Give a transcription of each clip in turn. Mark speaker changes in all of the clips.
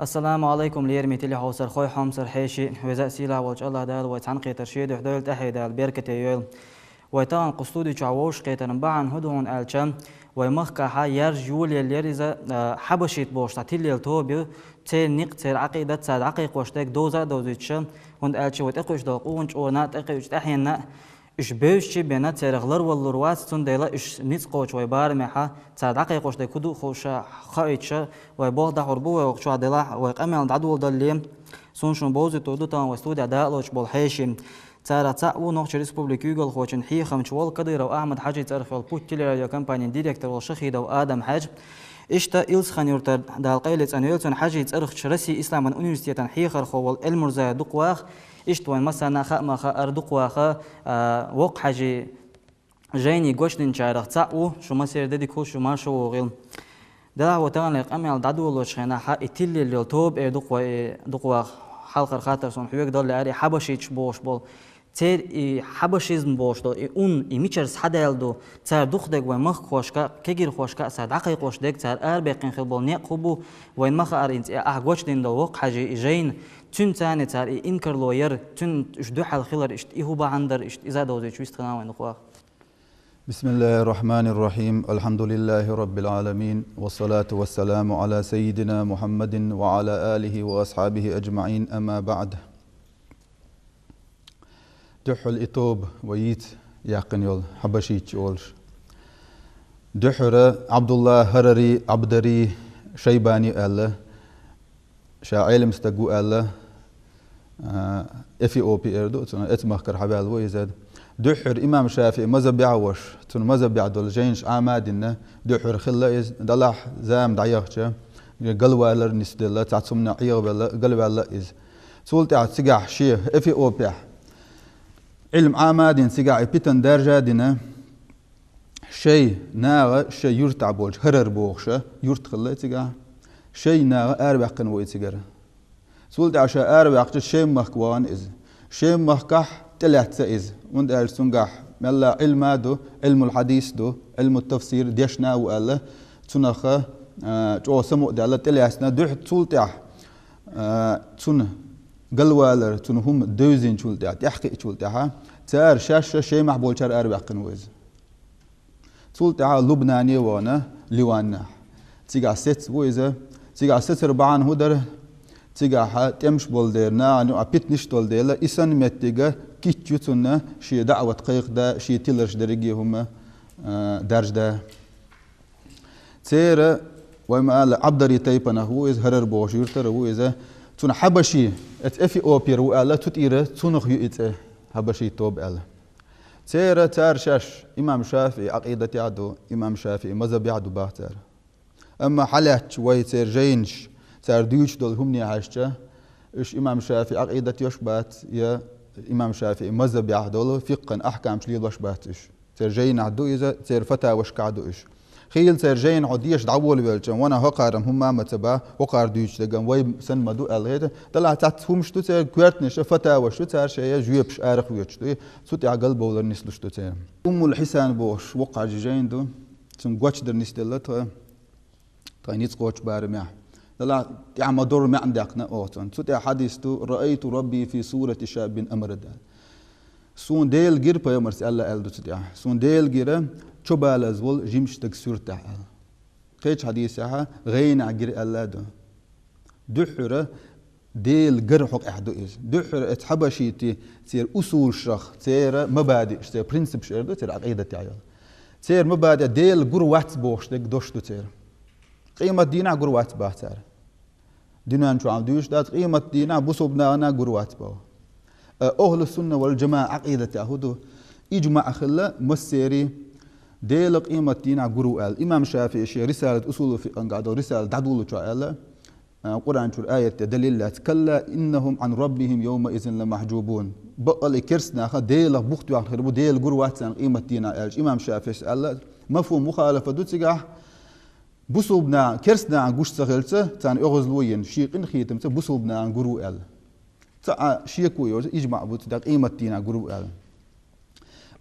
Speaker 1: السلام عليكم ليرمي تلي حوصر خوي حمصر حيشي وزا سيلا والج الله دال ويتعنقي ترشيد وحدول تحي دال بيركة يول ويتان قصودي چاووش قيتن بعن هدون الچم ويمخكا حا يرج يولي اليريزا حبشيت بوش تاتيلي التوبي تير نيق تير عقيدة تساد عقيق وشتك دوزا دوزيتش هند الچ ويتقوش داقونش ونات اقيوش تحينا إش بيوشي بينا تيرغلر واللروات تنديلا إش نيس قوش ويبار محا تساد عقيق وشتك كدو خوشا خايتش ويبوغ دا حربو ويقشو عدلا ويقامل دعدول دالي سونشون بوزي تودو تان وستودي عدالوش بالحيشي تارا تاعو نوخش ريسبوبليك يوغل خوشن حيخم شوال قدير وأحمد حاجي تعرف البوتيلي راديو كامباني ديريكتور والشخيد وآدم حاج إشتا إلس خانيورتر دال قيلت أن يلتون حاجي تعرف شرسي إسلام أونيفرسيتان حيخر خوال المرزا دقواخ إشتوان مثلا خا أردقواخ وق حاجي جيني قوشدين شارخ تاعو شو ما سير ددي كل شو ما شو غيل ده هو تان لك أمي على دادو لوش خنا حق إتيلي اللي توب دقواخ حلقة خاطر صن حيوك دول لعري حبشيش بوش بول تير حبشيزم بوش دو اون ميچرس حدال دو تار دخدك ومخ خوشكا كيجير خوشكا ساد عقي خوشدك تار اربقين خلبول نيق خبو وين مخ ارنت احوش دين دو وق حاجه جين تون تاني تار انكر لوير تون جدوح الخلر اشت هو بعندر اشت اذا دوزي شو استغنا وين خوا
Speaker 2: بسم الله الرحمن الرحيم الحمد لله رب العالمين والصلاة والسلام على سيدنا محمد وعلى آله وأصحابه أجمعين أما بعد دحل إتوب ويت يقن يول حبشيت يولش دحر عبد الله هرري عبدري شيباني ألا شاعل مستقو ألا إثيوبي إردو اتمخكر حبال ويزاد دحر إمام شافعي مذهب يعوش تون مذهب يعدل جينش عمادنا دحر خلا إز دلح زام دعيخش قلوا على النسدلة تعتصمنا عيوب قلوا على إز سولت عاد سجع شيء في أوبيا علم عمادين سجع بيتن درجة دنا شيء ناغ شيء يرتع بولش هرر بوخشة يرت خلا سجع شيء ناغ أربع قنوات سجرة سولت عشان أربع شيء مخوان إز شيء مخكح تلات إز وند السنجح ملا علم دو علم الحديث دو علم التفسير ديشنا وقال تنخ جو سمو دالة تلاسنا دوح تولتع تن قلوالر تنهم دوزين تولتع تحقي تولتعها تار شاشة شيء محبول شر أربع قنوز تولتع لبناني وانا لوانا تيجا ست ويزا تيجا ست ربعان هدر تيجا تمش بولدرنا أنو أبيت نشتول ديلا إسان متيجا كيتشوتنا شيء دعوة قيق دا شيء تلرش درجي هم درج دا تير وما قال عبدري تيبنا هو إذ هرر بوشير ترى هو إذا تون حبشي اتفي أوبير وقال تطيره تونخ يؤت حبشي توب قال تير تار شاش إمام شافعي عقيدة عدو إمام شافعي مذهب عدو باهتر أما حالات شوي تير جينش تار ديوش دول هم نيعاشته إيش إمام شافعي عقيدة يشبات يا إمام شافعي مذهب يعدله فقا أحكام شليل وشباتش ترجين عدو إذا تر فتا وشكعدو إيش خيل ترجين عديش دعول بالجم وانا هقارم هم متبا وقار ديش لقم وي سن مدو الهيدا طلع تاتهم شتو تر كوارتنش فتا وشتو تر شيء جويبش آرخ ويشتو سوت عقل بولر نسلشتو تر الحسان بوش وقع جيجين دو تن قوش در نسدلتها تاينيت قوش بارمع لا تعمل دور ما عندنا أوتن سوتي حديثه رأيت ربي في صورة شاب أمرد سون ديل غير بيمرس الله ألدو تدعى سون ديل غير شبال أزول جيمش تكسر تعال قيش حديثها غين عجر الله ده دحرة ديل غير حق أحدو إيش دحرة اتحبشيتي تصير أصول شخ تصير مبادئ تصير برنسب شردو تصير عقيدة تعال تصير مبادئ ديل غير وقت بوش دك دوشتو تصير قيمة دينا قروات باهتر دينا نشو عم دوش دات قيمة دينا بصوبنا أنا قروات باه أهل السنة والجماعة عقيدة يهودو إجماع خلا مسيري ديل قيمة دينا قروال إمام الشافعي شيء رسالة أصول في قنقادو رسالة دعدول شو قرآن شو الآية دليل كلا إنهم عن ربهم يومئذ لمحجوبون بقى كرسنا خا ديل بوختو آخر ديل قروات قيمة دينا إمام الشافعي قال مفهوم مخالفة دوتسجح بصوبنا كرسنا عن جوش سغلته تان أغزلوين شيقين خيتم بصوبنا عن جرو ال تا شيكو يوز إجماع بوت دا قيمة دينا جرو ال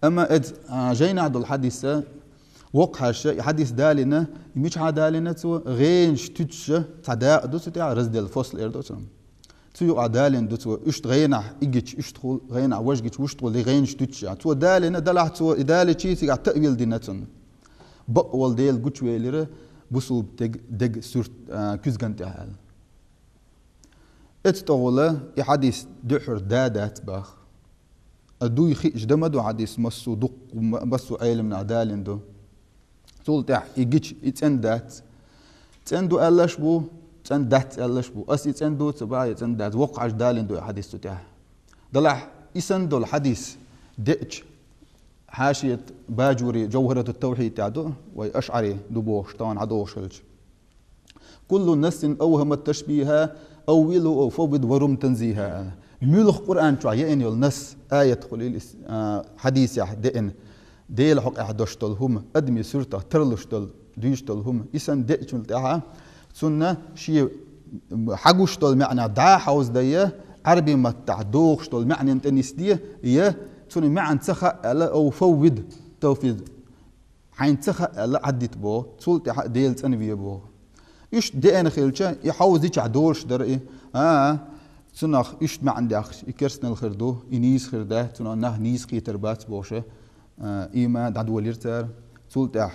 Speaker 2: أما إد جينا عدو الحديثة وقع الشيء حديث دالنا مش عدالنا تو غين شتتش تعداء دوت تاع رزد الفصل إردوتهم تو عدالن دوت إشت غينا إجتش إشتغل غينا وججش وشتغل غين شتتش تو دالنا دلع تو إدالة شيء تيجي تأويل ديناتهم بقول ديل جوش ويلره بصوب دق سورت كوزجنت هال اتطوله يحديث دحر دادات باخ أدو يخيج دمدو حديث مسو دق مسو عيل من عدالن دو تولتع يجيش يتندات تندو ألاش بو تندات ألاش بو أس يتندو تبع يتندات وقع دالن دو حديث تتاع دلع يسندو الحديث دئج حاشية باجوري جوهرة التوحيد تعدو وأشعري دبوش طبعا عدوشلج كل الناس أوهم التشبيه أولوا أو فوض ورم تنزيها ملخ قرآن شو يعني الناس آية خليل حديث يحدئن ديل حق أحدشتل هم أدمي سرطة ترلشتل ديشتل هم إسان دئشل تاعها سنة شيء حقوشتل معنى دا حوز ديه عربي ما تعدوشتل معنى انت نسديه يه سنة معنى تخا ألا أو فوض توفيد حين تخا ألا عدت بو سلطة ديل تنفيه بو إيش دين خيلشة يحوز يش عدولش درئي سنخ إيش ما عندك يكرسنا الخردو ينيس خرده سنة نه نيس خي تربات بوشه إيما دعو ليرتر سلطة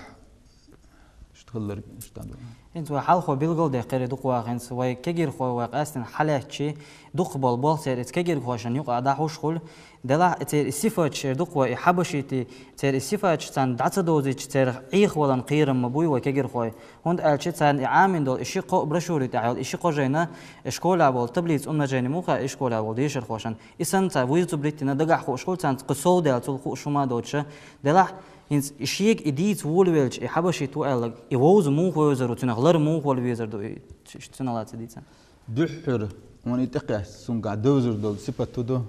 Speaker 2: اشتغل اشتغل
Speaker 1: انت وحال خو بيلغل ده قري دق واخن سوي كجير خو واقاستن حالاتشي دق بول سير كجير خو عشان يقع دا خوشخول دلا تير الصفات شير دق و حبشيتي تير الصفات سان دعت دوزي تير عيخ ولا نقيرم مبوي وكجير خو هند الشي سان عامن دول اشي قو برشوري تاع اشي قو جينا اشكولا بول تبليز ام جيني موخا اشكولا بول ديشر خوشن اسن تا ويز تبليتنا دغ خو اشكول سان قصول دال تو خو شما دوتش دلا هنس إشيك إديت وولويلج إحبشي توالك يوز مو خوزر وتنغلر مو خوالويزر دو تنغلات إديتان
Speaker 2: دحر ومن يتقع سنقع دوزر دول سبت تدو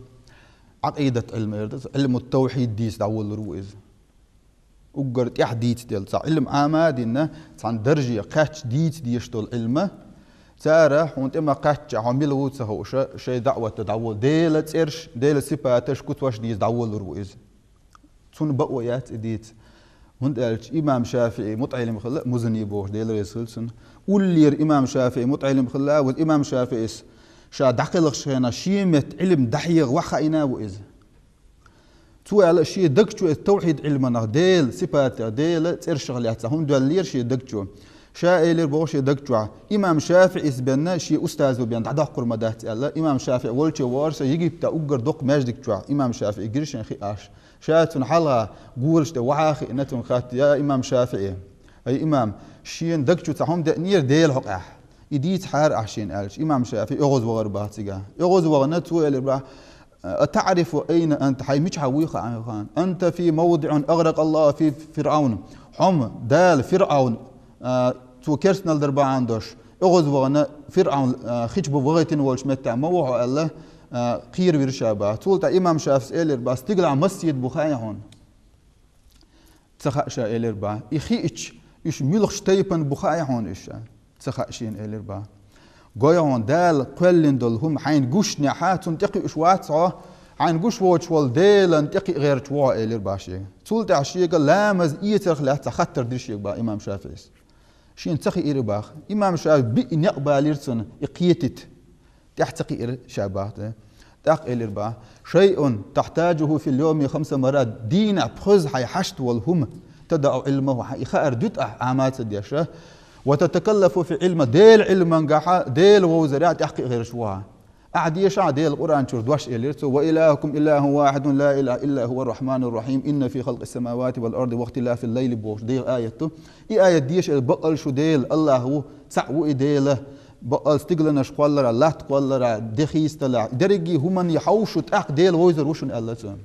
Speaker 2: عقيدة علم التوحيد ديس دعول الروئز وقرت يحديت ديل علم عاماد إنه عن درجة قاتش ديت ديشتول علمه تارح وانت ما قاتش عمل وتسهو شيء دعوة تدعول ديلة إرش ديلة سباتش كتوش ديس دعول الروئز تون بقويات إديت هند قالش إمام شافعي مطعلم خلا مزني بوش ديل رسولسن ولير إمام شافعي مطعلم خلا والإمام شافعي شا دقلق شينا شيمة علم دحيغ وخاينا وإز تو على شيء دقشو التوحيد علمنا ديل صفات ديل ترشغلات هم دول لير شيء دقشو شا إلير بوش دقشو إمام شافعي سبنا شيء أستاذ وبيان دقر مدات الله إمام شافعي ولش وارس يجيب تأجر دق ماجدك شو إمام شافعي قرشن خياش شاتون حلقة قولش وعاخي إنتون خات يا إمام شافعي أي إمام شين دقشو تهم دنير ديل حقح يديت حار عشين قالش إمام شافعي أغز وغربات تجا أغز وغنتو اللي برا أتعرف أين أنت حي مش حويخ عن خان أنت في موضع أغرق الله في فرعون حم دال فرعون تو كرسنا الدربا عندوش أغز وغنا فرعون خجب وغيتين والش متى موه الله قير برشابه تقول تا إمام شافعي إلير بس تقلع مسجد بخاي هون تخشى إلير با يخيش إيش ملخ شتيبن بخاي هون إيش تخشين إلير با جاي هون دال كلن دول هم حين جوش نحات تنتقي إشوات عين جوش واتش والدال انتقي غير توا إلير باشي تقول تا شيء قال لا مز يترخ لا تخطر درشي با إمام شافعي شين تخي إلير باخ إمام شافعي بين يقبل يرسن يقيتت تحتقي إلى شاباته تق إلى ربع شيء تحتاجه في اليوم 5 مرات دين بخز حي حشت والهم تدع علمه حي خير دت أعمال ديشه وتتكلف في علم ديل علم نجاح ديل وزراعة تحقيق غير شوها أعدي شع ديل القرآن شردواش إليرتو وإلهكم إله واحد لا إله إلا هو الرحمن الرحيم إن في خلق السماوات والأرض واختلاف الليل بوش ديل آيته آية ديش البقل شو ديل الله هو تعو ديله بقى استقلنا شقولر الله تقولر دخيس تلا درجي هم يحوشوا تأق ديل ويزر وشون الله تون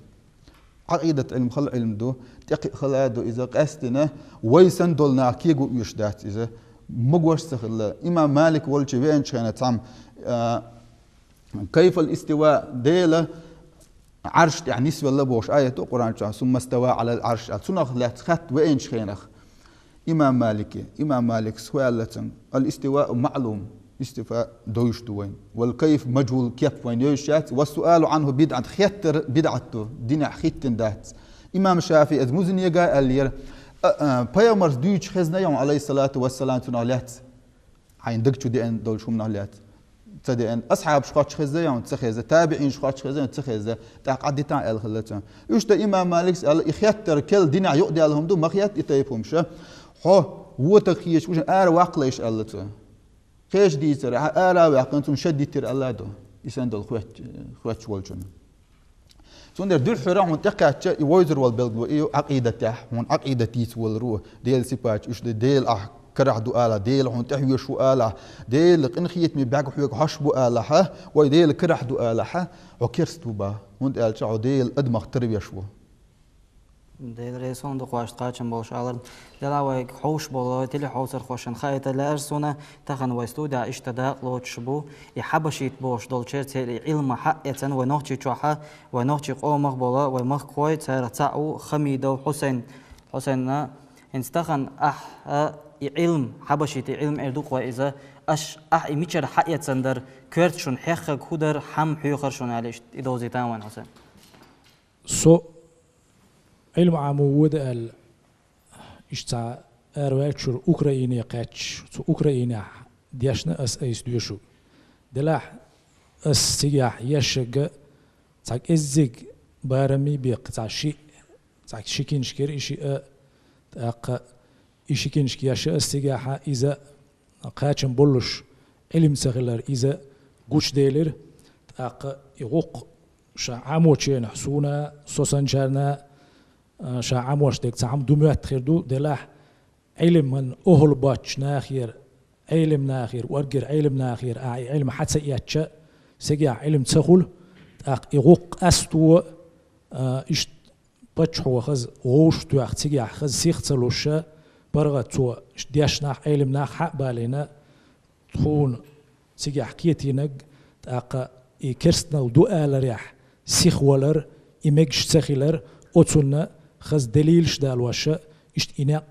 Speaker 2: عقيدة علم خلق علم دو تقي خلادو إذا قستنا ويسن دولنا كيجو يشدات إذا مجوش سخلا إمام مالك والش وين كانت عم كيف الاستواء ديله عرش يعني نسوى الله بوش آية القرآن ثم استوى على العرش سنخ لا تخت وين شخينخ إمام مالك سؤالة الاستواء معلوم استفاء دوش دوين والكيف مجهول كيف وين يوشات والسؤال عنه بدعة خيتر بدعته دين خيتن دات إمام الشافعي أزمزن يجا اللير Peygamber düç xezne yom alayhi salatu vesselam tunaliyat عندك شو دي ان دول شو من هاليات تدي ان اصحاب شقات خزه يوم تخزه تابعين شقات خزه تخزه تقعد تاع الخلته يش ده امام مالك قال يخيتر كل دين يقضي لهم دو مخيت يتيبهم شه هو هو تخيش وش ار واقليش قالته كيش دي ترى ار واقنتم شدي تر الله دو يسند الخوات والجن سوندر دول حرام منطقه يوزر والبلد عقيده تاع من عقيده تيس والروح ديل سيباج وش ديل كرح دو آلا ديل هون تحوي شو آلا ديل قنخيت مي باق حويك حشبو آلا ها ويديل كرح دو آلا ها وكيرستو با هون قال شعو ديل ادمغ تربية شو
Speaker 1: ديل ريسون دو قواش قاچن باش علر دلاوي خوش بولا تلي حوسر خوشن خايت لارسونه تخن ويستودا اشتداق لو تشبو يحبشيت بوش دول تشيرتي علم حق يتن ونوخشي تشوحا ونوخشي قومغ بولا ومخ كوي تسير تاعو خميدو حسين انستخن علم حبشيت علم اردوق وإذا إميشر حقيقة سندر كرت شون حقق خدر حم حيوخر شون عليش إدوزي تاوان حسين
Speaker 3: علم عمود إشتا أرواتشور أوكرانيا قاتش أوكرانيا دياشنا أيس ديوشو دلاح سياح يشج تاك إزيج بارمي بيق تاك شيكين شكير إشي تاق إشيكينش كياش استجاحة إذا قاتشن بولش علم سغلر إذا قوش ديلر تاق يغوق شا عموشين حسونا سوسنجانا شا عموش ديك تعم دميات خيردو دلاح علم من أهل باتش ناخير علم ناخير وارجر علم ناخير علم حتى ياتشا سجاح علم تسخل تاق يغوق أستو إش باتشو خز غوش تو سجاح خز سيختلوشا برغة تو دياشنا علمنا حق بالنا تخون سيجا حكيتي نج تاقا كرسنا ودو آلريح سيخ ولر إمجش سخيلر أتونا خز دليلش دالواشا إشت إنا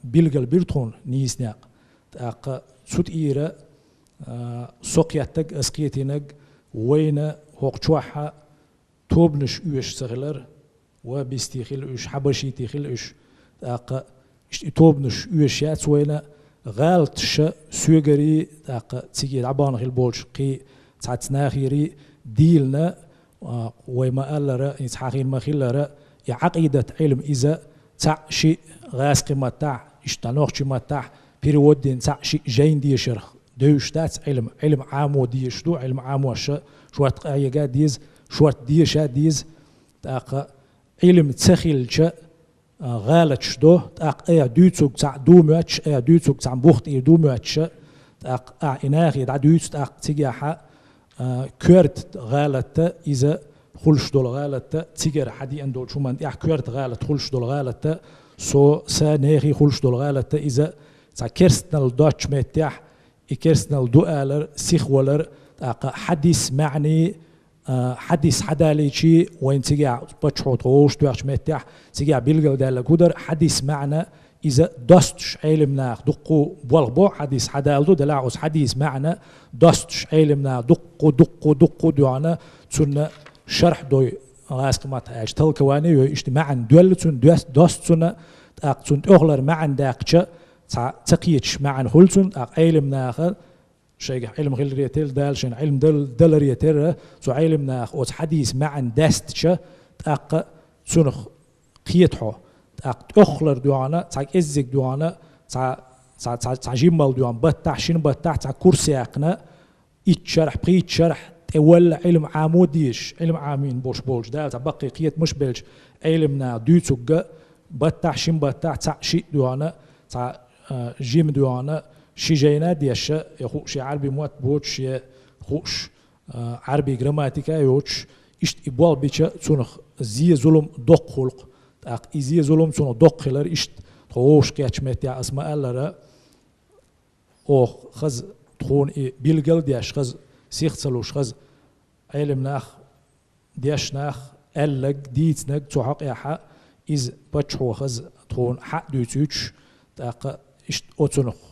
Speaker 3: بيلغل بيرتون نيسناق تاقا سوت إيرا سوقياتك أسقيتي نج وين هوقشوحا توبنش إيش سخيلر وبيستيخيل إيش حبشيتيخيل إيش تاقا توبنش يوشيات وينا غالتش سوغري تاق تيجي عبان غير بولش قي تعتناخيري ديلنا وما ألرا يتحاخين ما خيلرا عقيدة علم إذا تاع شيء غاس قيمة تاع اشتنوخش ما تاع بيريود دين تاع شيء جين ديشر دوشتات علم عامو ديشتو علم عامو شوات قايقا ديز شوات ديشا ديز تاق علم تسخيلش غالتش دو تاق ايا دوتسوك تاع دوماتش ايا دوتسوك تاع بوخت ايا دوماتش تاق اناغي دا دوتس تاق تيجاحا كورت غالت اذا خلش دول غالت تيجر حدي اندول شومان يا كورت غالت خلش دول غالت سو سانيغي خلش دول غالت اذا تاع كيرستنال دوتش متاح كيرستنال دوالر سيخولر تاق حديث معني حديث حداليشي وين تيجا بتشوط غوش توش متاح تيجا بيلقى دال كودر حديث معنا إذا دستش علمنا دقو بولغبو حديث حدالدو دلاعوس حديث معنا دستش علمنا دقو دوانا تسن شرح دوي غاسقمات اج تلكواني اجتماعا دولتون دوست سنة تاقتون اغلر معن داقشا تقيتش معن هلتون علمنا آخر شيء علم غير ريتيل دالشن علم دل ريتيل سو علمنا أوت حديث معن داستشا تاق سنخ قيتحو تاق أخلر دوانا تاق إزيك دوانا تاق جيمال دوان بتاع شين بتاع تاق كرسي أقنا إتشرح بقيت شرح تول علم عاموديش علم عامين بولش دال تاق بقي قيت مش بلش علمنا دوتوغ بتاع شين بتاع تاق شي دوانا تاق جيم دوانا شي جينا ديش يخوش عربي موت بوتش يخوش عربي جراماتيكا يوتش إشت إبوال بيتش تونخ زي ظلم دق خلق تاق إزي ظلم تونخ دق خلر إشت خوش كاتش متى أسماء الله أو خز تخون بيلجل ديش خز سيخ تلوش خز علم ناخ ديش ناخ ألق ديت نق تحق يحا إز بتشو خز تخون حق دوتش تاق إشت أتونخ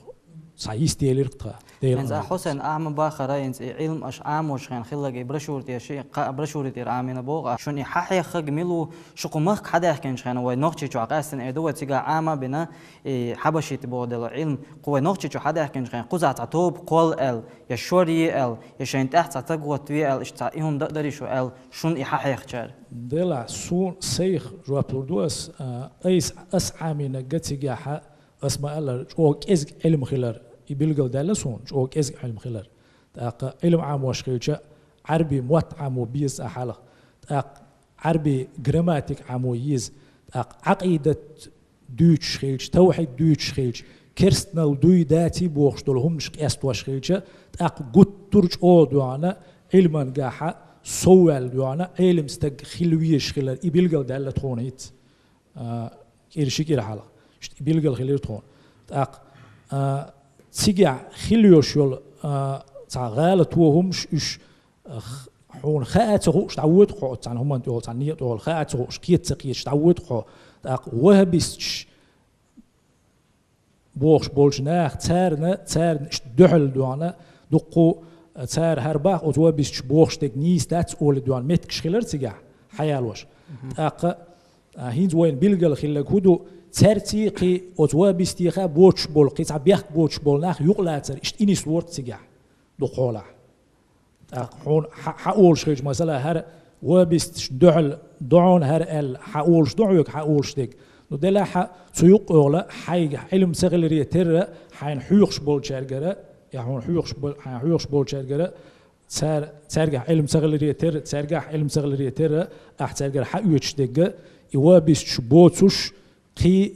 Speaker 3: سعيس ديالير قطع
Speaker 1: إنز حسن أعمى باخرة إنز علم أش عاموش خان خلق برشورتي شيء برشورتي رامين بوغ شون يححي خق ميلو شقو مخ حدا يحكي خان ونقطة شو عقاستن إدوة تيجا عامة بنا حبشي تبودل علم قوة نقطة شو حدا يحكي خان قزعة توب قول ال يشوري ال يشين تحت تقوى توي ال إشتاقيهم دقدري شو ال شون يححي خشار
Speaker 3: دلع سون سيخ جواب لردوس أيس أسعامين قتيجاحة اسمع الله جوك إزق علم خلر يبلغ دالسون جوك إزق علم خلر تاق علم عام وشخيجة عربي موت عامو بيز أحاله تاق عربي جراماتيك عامو يز تاق عقيدة دوتش خيج توحيد دوتش خيج كرستنال دوي داتي بوخش دولهم شق أستواش خيجة تاق قد ترج أو دوانا علما قاحة سوال دوانا علم ستق خلويش خلر يبلغ دالة تخونيت كيرشيك يرحاله يبلغ خلير تخون تاق تيجع خليوش يول تعالت وهمش إيش حون خاطر تعود قو عن هم أنتوا عني تقول خاطر كيت تقيش تعود قو تاق وهبيش بوخش بولجناخ تارنا دحل دوانا دقو تار هرباخ وتوبيش بوخش تكنيس دات أول دوان متكش خلر تيجع حيالوش تاق هينز وين بيلقى الخلق هدو ترتيقي أتوابيس تيخا بوتش بول قيت بيخ بوتش بول ناخ يقلاتر إشت إني سورت تيجع دقولا حون حقولش خيج مثلا هر وابيس دعون هر ال حقولش دعوك حقولش ديك نو دلا ح سيوق أولا حي علم سغلري تر حين حيوخش بول شرجرة يحون حيوخش بول شرجرة ترجع علم سغلري تر ترجع علم سغلري تر أحترجع حيوش ديك يوابيس شبوتش قي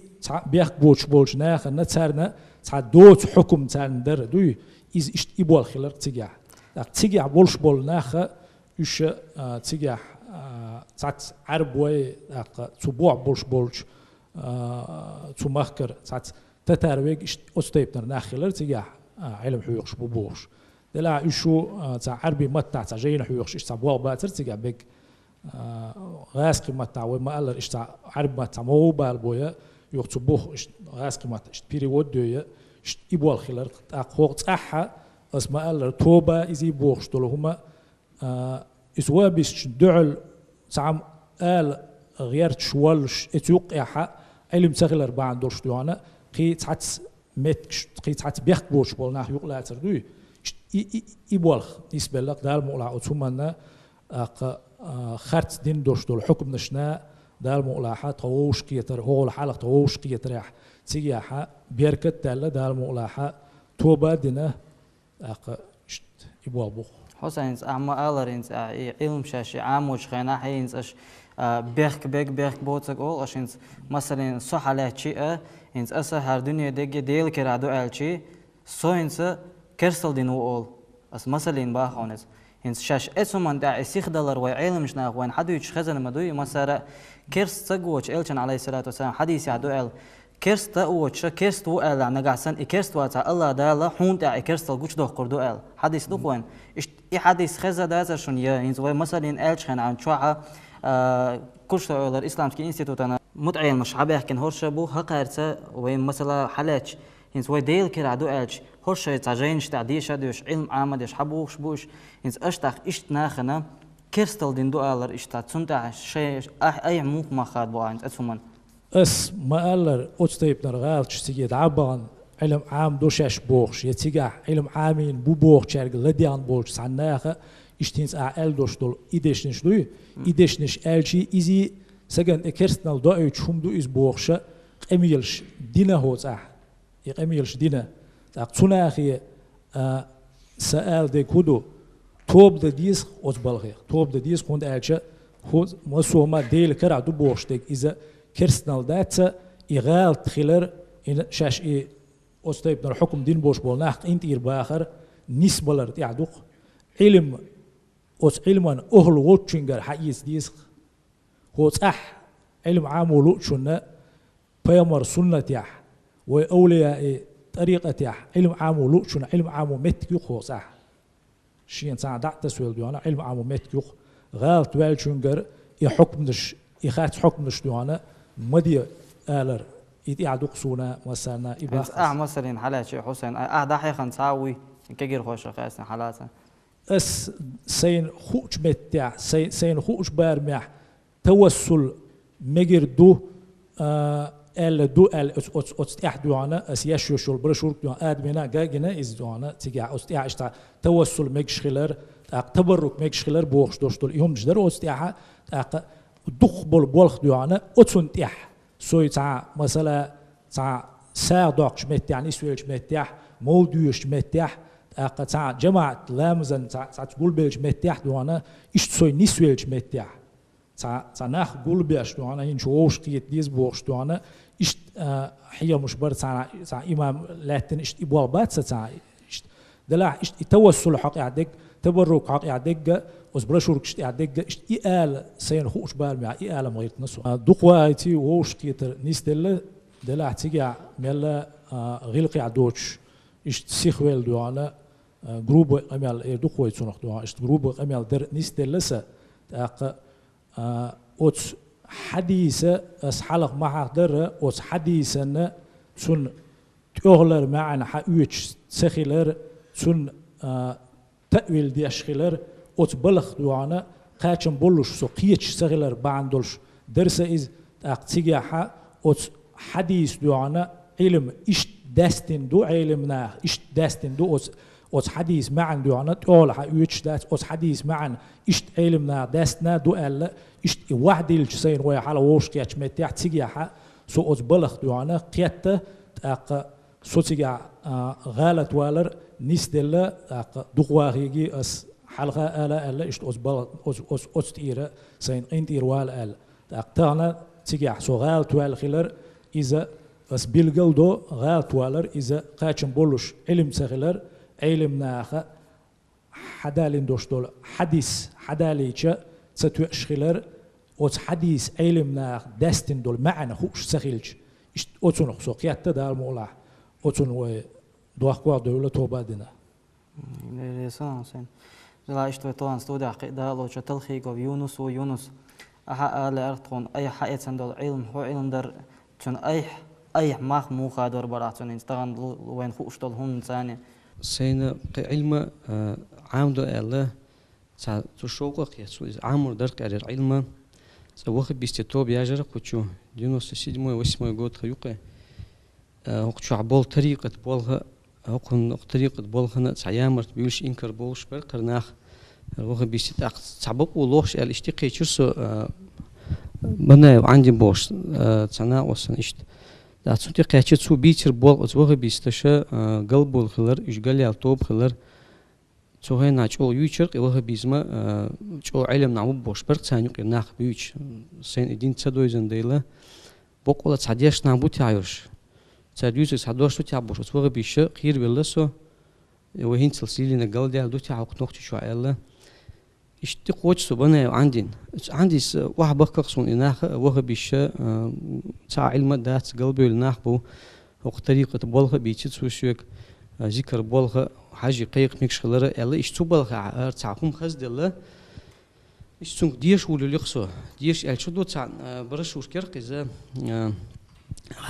Speaker 3: بيخ بوتش بولش ناخ نتسرنا دوت حكم تندر دوي إز إشت إبوال خلق تيجع تيجع بولش بول ناخ إيش تيجع تعت عربوي تبوع بولش تمخكر تعت تترويج إشت أستيبتر ناخ خلق تيجع علم حيوخش ببوش دلا إيشو تع عربي متع تجين حيوخش إيش تبوع باتر تيجع بيك غاز قيمة وما قال إيش تع عرب متع مو بالبويا يكتبوه إيش غاز قيمة إيش بيريود دويا إيش إبوال خلر أقوى تأحى اسمه قال توبة إزي بوخش دولهما إسوابيش دعل تعم قال غيرت شوالش إتوقع علم سغلر بعد دولش دوانا قي تعت متكش قي تعت بيخ بوش بولنا يقلا تردوي إبوال نسبة لك دال مقلع أتومنا خرت دين دوش دول حكم نشنا دال مقلاحة طووش كيتر هو الحلق طووش كيتريح تيجاحة بيركت دالة دال مقلاحة توبة دينه يبغى بوخ
Speaker 1: حسين أعمى ألرينز علم شاشي عاموش خينا حينز أش بيخ بوتك أول أشينز مثلاً صح على شيء إنز أسا هر دنيا ديل كرادو ألشي سو إنز كرسل دينو أول أس مثلاً باخونز إنز شاش اسمه دع $6 وعلم شناخ وين حدو يشخزن مدوي مثلا كرس تجوج إلشان عليه الصلاة والسلام حديث يعدو أل كرس تأوج كرس تو أل نجاسن كرس واتع الله داله حون تاع كرس تلقوش ده قردو أل حديث دوقين إيش حديث خزة ده شون يا إنز وين مثلا ألش خن عن شوعة كلش تقول الإسلام كي إنستيتوت أنا متعين مش عبيه كن هرش بو هقارته وين مثلا حالاتش إنز وين ديل كر عدو ألش هرش تعجينش تعديش هدوش علم عامد يش حبوش بوش إنز أشتاق إيش ناخنا كرستل دين دو ألر إيش تاتون تاع شيء أي موك ما خاد بو إنز أتفهمن
Speaker 3: اس ما ألر أتستيب نرغالش تيجي عبان علم عام دوشاش بوخش يتيجا علم عامين بو بوخ شارق لديان بوخش سعناخه إشتينز أعل دوش دول إيدشنش دوي إيدشنش ألشي إزي سجن كرستنال دو أي تشوم دو إز بوخش قميلش دينا هو صح يقميلش دينا تناخي سأل دي كودو توب دديس أتبالغي توب دديس خوند ألشة خود مسوما ديل كرا دو بوخش ديك إذا كرستنال دات إغال تخيلر إن شاش إيه أستيب نر حكم دين بوش بولناخ إنت إير باخر نسبلر تعدق علم علما أهل واتشنجر حيز ديس هو صح علم عامو لوتشنا بيمر سنة يح وأولياء طريقة يح علم عامو لوتشنا علم عامو متكيخ هو صح شيء إنسان دعت تسويل ديانا علم عامو متكيخ غالت والشنجر يحكم نش يخات حكم نش ديانا مدي آلر يعدق سونا مثلا
Speaker 1: مثلا حالات شيء حسين دحي خنساوي كجير خوش قاسن حالاتنا
Speaker 3: اس سين خوش متع سين خوش بارمح توسل مجر دو ال دو ال أست أحدوانا أس يشوشول برشورك دوان آدمنا جاجنا إز دوانا تيجا أست أشتا توسل مجشخلر تبرك مجشخلر بوخش دوشتول يوم جدر أست أح دخ بالبلخ دوانا أتون تح سوي تاع مثلا تاع ساعة داقش متعني سويلش متح موديوش متح تاع جماعة لامزن تاع تقول بيلش متح دوانا إيش سوي نسويلش متح تاع ناخ قول بيش دوانا ينشوش قيت ديز بوخش دوانا إيش حيا مش بر تاع إمام لاتن إيش إبوال بات تاع إيش دلع إيش توسل حق يعدك تبرك حق يعدك وزبرشورك إيش يعدك إيش إيال سين خوش بالمع إيال ما يتنسوا دقوا أيتي ووش قيتر نيستل دلع تيجا ملا غلق يعدوش إيش سيخويل دوانا جروب أميال دقوا يتصنع دوانا إيش جروب أميال در نيستل لسه أوت حديثة أسحلق مع در أوت حديثة سن تغلر معنا حقوش سخيلر سن تأويل ديشخيلر أوت بلخ دوانا قاچن بولش سو قيتش سخيلر باندولش درس إز أقتيجاحا أوت حديث دوانا علم إيش داستن دو علمنا إيش داستن دو أوت حديث معن دوانا تقول حقوش داس أوت حديث معن إيش علمنا داستنا دو ألا إيش واحد الجسين ويا حلا ووش كياتش متاح تيجاحا سو أوت بلخ دوانا قيادة سو تيجا غالت والر نيستلا دقواهيجي أس حلقة ألا إيش أوت بلخ أوت تيرا سين أنت إروال ألا تانا تيجا سو غالت والر خلر إذا أس بيلجل دو غالت والر إذا قاچن بولش علم سخلر علم ناخا حدالين دوشتول حديث حداليچا ستوشخلر اوت حديث علم ناخ داستن دول معنا خوش سخيلش اش اوتون خصوقيات دال مولا اوتون و دوخوا دولة توبادنا
Speaker 1: لسان سين لا اشتوي طوان ستودع قيدا لو تلخي قو يونس ويونس اها آل ارتقون اي حقيت سندول علم هو علم در چون اي ماخ موخا دور براتون انستغان وين خوش دول هم ثاني
Speaker 4: سين علم عامدو الله تشوق قيسوز عامر درك على العلم سوخ بيستوب ياجر كوتشو دينوس 7 8 год خيوقه وقتشو عبول طريقه بولها هقن طريقه بولخنا سيامر بيوش انكر بولش برقرناخ وخ بيست تعبق ولوش الاشتقي تشسو بنا عندي بوش تنا وسن اشت دا تسوتي قاچه سو بيتر بول وخ بيستشه قلبول خلر اش قال توب خلر سوهي ناچول يوچر وخ بيزما چو علم نعم بوش برق ثاني ناخ بيوش سين ادين تدويزن ديلا بوقولا صديش نابوتي عايش تدويز صدوش تو تابوش وخ بيش خير بلسو وهين سلسلينا قلدي دوتي عقد نقطه شو الا اشتي قوتش سبنا عندي واحد بقصون اناخ وخ بيش تاع علم دات قلبي الناخ بو وطريقه بولخ بيتش سوشيك ذكر بولخ حاجة قيق مكشخلرة إلا إيش تبالغ تعقوم خزد الله إيش تونك ديش ولو لقصو ديش الشدو تاع برش وشكرق إذا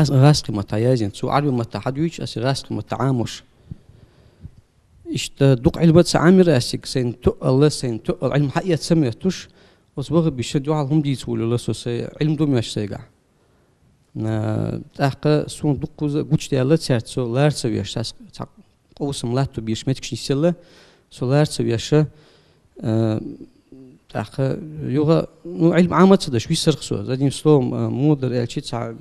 Speaker 4: غاسق متعايزين سو عربي متحدويش أسي غاسق متعامش إيش تدق علبة سعامر أسيك سين تو الله سين تو العلم حقيقة سميتوش وصبغ بيشدوا علىهم ديت ولو لسو سي علم دومياش سيقع تحقق سون دقوز قوش دي الله تسارت سو لار سوياش تاق اوسم لاتو بيشمتك نيسيلا سولار تسوياشا تاخ يوغا نو علم عامه تدش ويسرخسو زادين سلوم مودر الشي تاع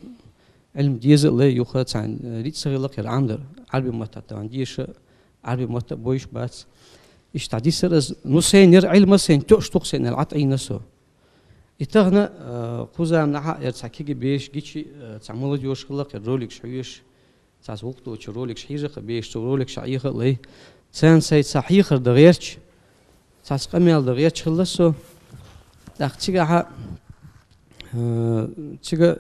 Speaker 4: علم ديزل لي يوخا تاع ريت صغير عامدر عربي متا تاع ديش عربي متا بويش بات ايش تاع دي سرز نو سينير علم سين توش توخسن العطي نسو يتغنا قوزا نحا يرتاكي بيش جيتشي تاع مولديوش خلق الروليك شويش تاس وقتو تشرولك شحيرق بيش تشرولك شعيق لي سان سيد صحيح دغيرش تاس قميل دغيرش خلصو داختيغا تيغا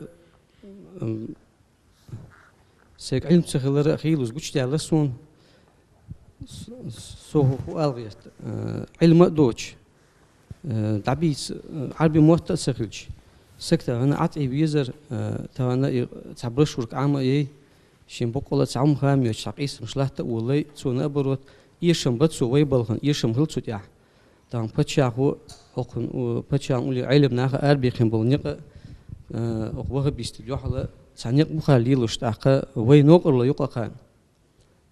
Speaker 4: سيك علم تخلر خيلوس قوش دالسون سو هو الغيت علم دوتش دعبيس عربي موت سخلج سكتا انا عطي بيزر تانا تعبرش ورك عام اي شين بقولة تعم خام يشاقيس مش لحتى ولي تسونا بروت يشم بتسو ويبلغن يشم هلتو تيا دان بتشاهو أخن بتشاه أولي علم ناخ أربيخن بولنيق أخوه بيستديو حلا سانيق بخاليلوش تاقا وينوق الله يقاقان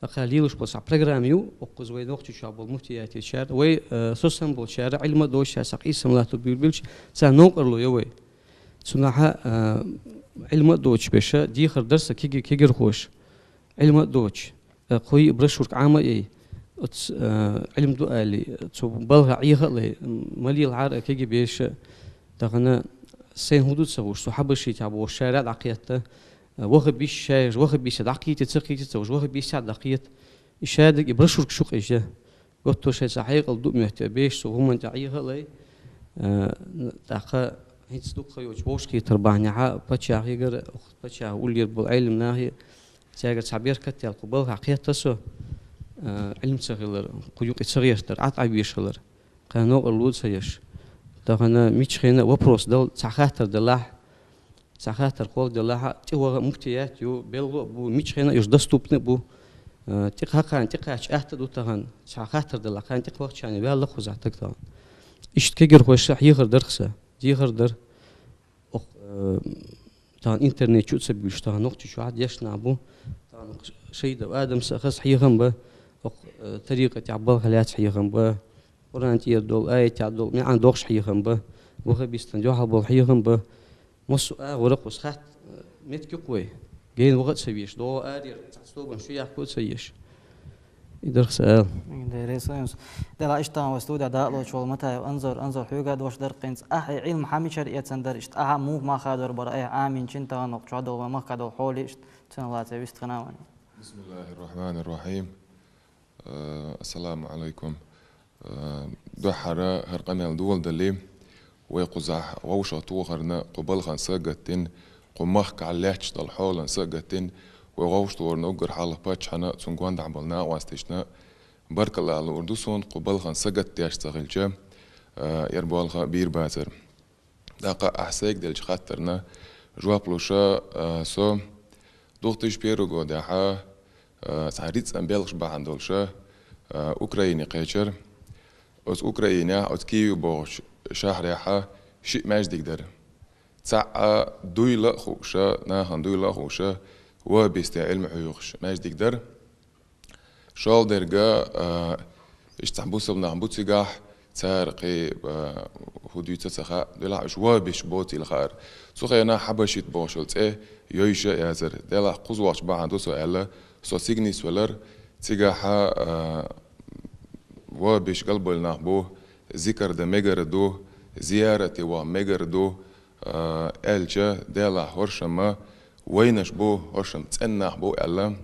Speaker 4: خاليلوش بس برنامجيو أقوز وينوق تشابل مفتيات الشارع وي سوسن بالشارع علم دوش ساق اسم لا تبيلش سانوق الله يوي سناها علم دوش بشا دي خر درس كيجر خوش علم دوش خوي برشورك عامة إيه علم دو آلي تو بلغ عيها لي مالي العار كيجي بيش تغنى سين هدود سووش تو حبشي تعبو الشارع دقيقته واخد بيش شاير واخد بيش دقيقة تسقيت تسوش واخد بيش ساعة دقيقة إشادك برشورك شوق إيجا قلت شيء صحيح الدو مهتبيش تو هم تعيها لي دقا هيت دوق خيوش ووشكي تربعني ها بتشا غير بتشا ولي بالعلم ناهي تاجر تعبير كتير قبل حقيقة تسو علم صغير قيوق صغير تر عطعي بيشلر قانون اللود سيش تغنى ميتشخينا وبروس دول ساخاتر دلاح ساخاتر قول دلاح تيوا مكتيات يو بيلغو بو ميتشخينا يش دستوبن بو تيقها كان تيقاش احتدو تغن ساخاتر دلاح كان تيق وقت شاني بيها الله خوزعتك تغن اشت كيجر خوش يغر درخسه يغر در تغن انترنت شو تسبيش تغن نقطة شو عاد يشنا بو تغن شيء دو آدم سأخص حيغن به طريقة تعبر خلات حيغن به قرآن تيردول آية تعدول من عن دوغش حيغن به وغي بيستنجوها بول حيغن به مصو ورق وسخات متكي قوي جين وقت سويش دو آرير تعصوبا شو يحكو تسيش يدرخ سؤال
Speaker 1: دريسوس دلا اشتان وستودع دالو شول متى انظر حوجا دوش درقنس احي علم حامي شريعة سندر اشت اها مو ما خادر برأي آمين شنتا نقشعدو وما خادو حولي اشت تنلا تبيست خناواني
Speaker 5: بسم الله الرحمن الرحيم السلام عليكم دو حرا هرقمال دول دلي ويقزح ووشا توخرنا قبل خان ساقتين قمخك علاتش دال حولا ساقتين وغوش تورنا وقر حالة باتش حنا تنقوان دعملنا واستشنا بارك الله على أردوسون قبل خان ساقت تياش تغلجا يربالها بير باتر داقا أحساك دلج خاطرنا جواب لوشا سو دوغتش بيرو قوداحا تعريت أنبيلغش بعندولشا أوكرايني قيشر أوز أوكراينا أوز كيو بوغش شهريحا شيء ماش ديقدر تسعى دويلة خوشا ناهن دويلة خوشا وبيستي علم حيوخش ماش ديقدر شال درجة اشتحبوس بنعبوتيقاح تارقي هدوية تسخاء دلع جوابش بوتي الخار سوخينا حبشيت بوشلت ايه يويشا يازر دلع قوزواش بعندو سؤال سو سيغنيس ولر تيقاحا وابش قلبو النحبو ذكر دا ميغر دو زيارة و ميغر دو الجا دلع هرشما وينش بو هرشم تنح بو ألا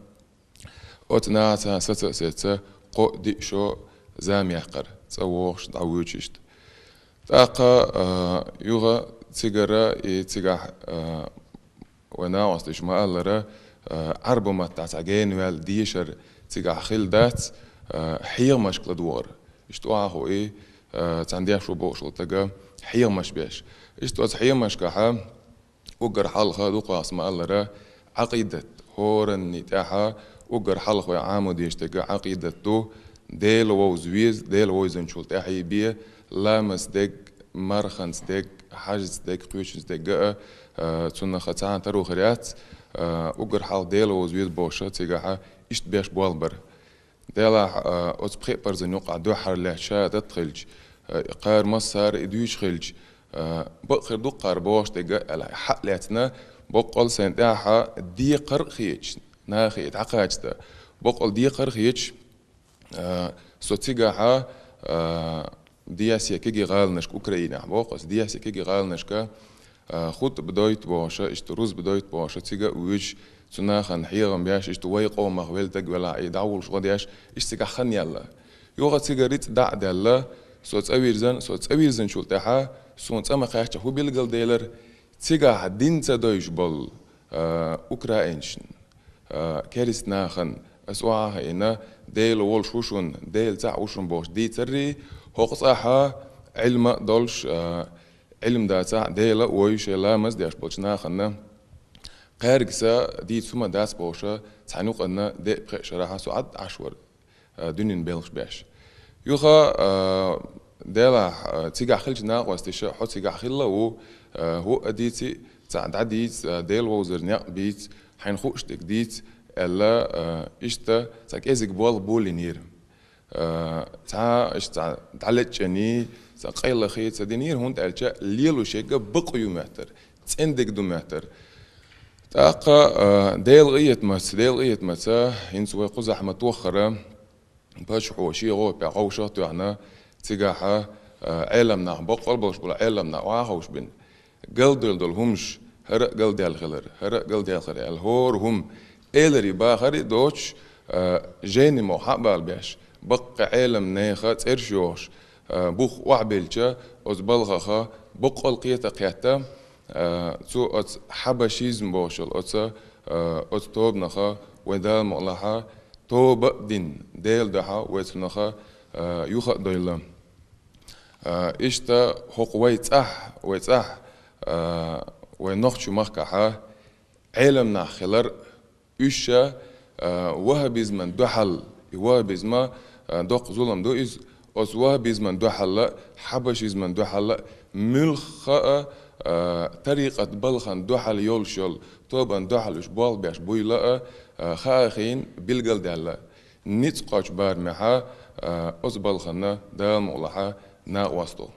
Speaker 5: أتناعتا ستة قو دي شو زام يحقر تسووش دعويوشيشت تاقا يوغا تيغرا تيغاح وناوست إجماع لرا عربما تعتاقين والديشر تيغاح خلدات حيغ مشكلة دوار اشتوها هو ايه تعنديها شو بوش لتقا حيغ مش بيش اشتوها حيغ مشكحا وقر حالها دوقا اسماء لرا عقيدة هورن نتاحا وقر حالها عامو ديشتقا عقيدة دو ديل ووزويز ديل ووزنشول تاحي بيه لامس ديك مرخنس ديك حاجز ديك قويشز ديك تسونا خطان ترو خريات وقر حال ديل ووزويز بوشا تيقاحا اشت بيش بوالبر ديلا أتبخي برزن يقع دو حر شا تدخلج قار مصار إدويش خلج بقر دو قار بوش ديقا حق لاتنا بقل سنتاحا دي قر خيج ناخي اتعقاجتا بقل دي قر خيج سوتيقاحا دياسيا كيجي غالنشك أوكراينا بوقس دياسيا كيجي غالنشكا خود بدايت بوشا اشتروز بدايت بوشا تيقا ويج تناخن حيغم بياش اشتوي قوم مغويلتك ولا يدعول شغل دياش اشتكا خن يلا يوغا سيجاريت دع دالا صوت أويرزن شولتها صوت أما خاش هو بيلقل ديلر تيجا حدين تدويش بال أوكراينشن كاريس ناخن أسوعها إنا ديل وول شوشون ديل تاع وشون بوش دي تري هوقصاها علم دولش علم داتا ديلا ويش لامز دياش بولش ناخن قارقسا دي ثم داس بوشا تعنوق أن دي بخي شراحة سعد عشور دنين بيلش باش يوخا ديلا تيجا خلج ناقوس تشا حط تيجا خلا هو أديتي تعد عديت ديل وزرنيا بيت حين خوش تكديت ألا إشتا تاك إزك بولينير تا إشتا تعلتشني قيل خيت دينير هون تالجا ليلو شيكا بقيو متر تندك دو متر تاقا ديل غيت مت هنس وقزح متوخرة باش حوشي غو بيعوشة تعنا تيجاها علمنا بقول باش بلا علمنا واهوش بين قلدل دلهمش هرق قلدي الخلر الهور هم إلري باخري دوتش جيني محبال باش بقى علم ناخت إرشوش بوخ وعبلجا أزبلغها بقول قيتا تو أت حبشيزم باشل أت توب نخا ودال مغلها توب دين ديل دها ويتنخا يوخا دويلا إشتا حق ويتأح ونخشو مخكها علمنا خلر إشا وهابيزمن دوحل وهابيزما دوق ظلم دو إز أس وهابيزمن دوحل حبشيزمن دوحل ملخا طريقة بلخن دوحل يولشل توبان دوحل شبال باش بويلا خاخين بالقل دالا نتقاش بار محا أس بلخنا دام والله نا واسطو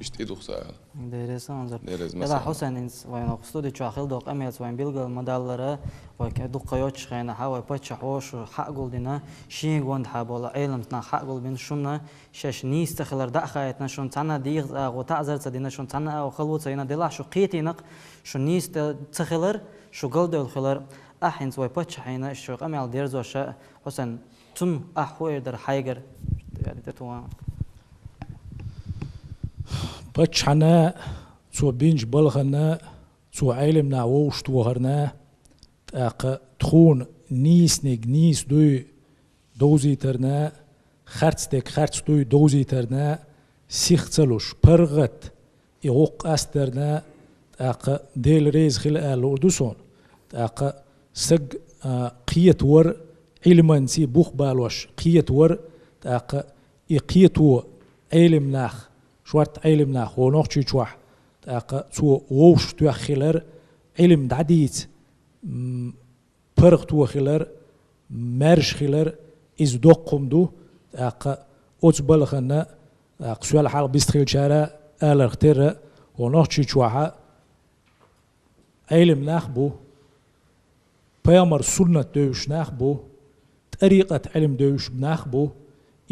Speaker 5: إشت إدوخ سأل
Speaker 1: ديريس أنظر
Speaker 5: ديريز
Speaker 1: يلا
Speaker 5: مثلا
Speaker 1: حسن إنس وين أقصد تشاخل دوق أميلس وين بيلقى مدلرة وكدوق قيوتش خينا حاول بتش حوش حق قلدنا شين قوند حابولا علم تنا حق قل بين شونا شش نيس تخلر دق خايتنا شون تنا ديغ وتعذر تدينا شون تنا أو خلوت سينا دلا شو قيتينق شو نيس تخلر شو قلد الخلر أحينس وين بتش حينا شو أميل ديرز وشاء حسن تم أحوير در حيجر يعني تتوان
Speaker 3: بچحنا تو بينج بلغنا تو علمنا ووش توهرنا تاق تخون نيس دوزي ترنا خرц دوزي ترنا سيختلوش برغت يغوق استرنا تاق ديل ريز خل الوردوسون تاق سق قيت ور علما سي بوخ بالوش قيت ور تاق يقيتو علم ناخ شوارت علم ناخ ونوخشي شوح تاق تو ووش تو خلر علم دعديت برغ تو خلر مرش خلر إز دوقم دو تاق أتبال خنا تاق سؤال حال بيستخيل شارع آلر اختر ونوخشي شوحا علم ناخ بو بيامر سنة دوش ناخ بو طريقة علم دوش ناخ بو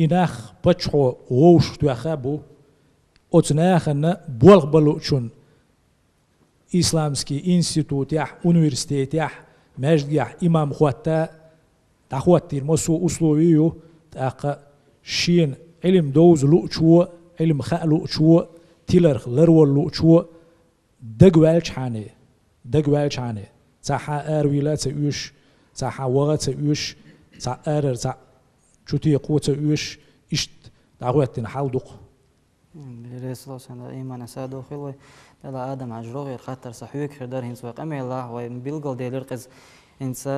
Speaker 3: إناخ بچحو ووش تو خابو أتناخنا بولغ بلوشون إسلامسكي إنستيتوت يح أونيفرسيتيت يح مجد يح إمام خواتا تخواتير مسو أسلوبيو تاق شين علم دوز لوشو علم خاء لوشو تيلر لرول لوشو دقوالش حاني تاحا أرويلات سيوش تاحا وغات سيوش تا أرر تا شوتي قوة سيوش إشت تاخواتين حالدوق
Speaker 1: رئيس الله سنة إيمان سادو خلوي لا آدم عجروغ يرخطر صحيوك خردار هنس وقامي الله وبيلقل ديلر قز هنس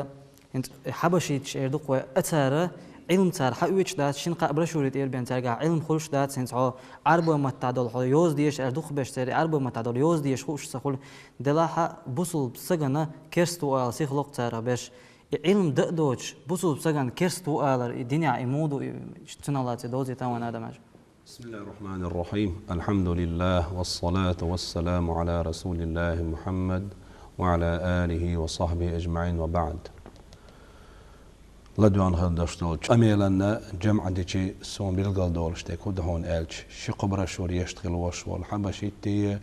Speaker 1: حبشي تشيردوق وأتارة علم تار حقويش دات شين قابل شوريت إيربين ترجع علم خلوش دات هنس عو عربو متعدل خل يوز ديش أردوخ بشتري عربو متعدل يوز ديش خوش سخول دلاها بوصل بسجنا كرستو آل سيخلق تارا بش علم دقدوش بوصل بسجن كرستو آل الدنيا إمودو تنالات دوزي تاون آدم عجر
Speaker 6: بسم الله الرحمن الرحيم الحمد لله والصلاة والسلام على رسول الله محمد وعلى آله وصحبه أجمعين وبعد لدوان هندشتولش أميلنا جمع ديشي سون بيلقال دولشتك ودهون ألش شي قبرة شور يشتغل وشوال حبشيتية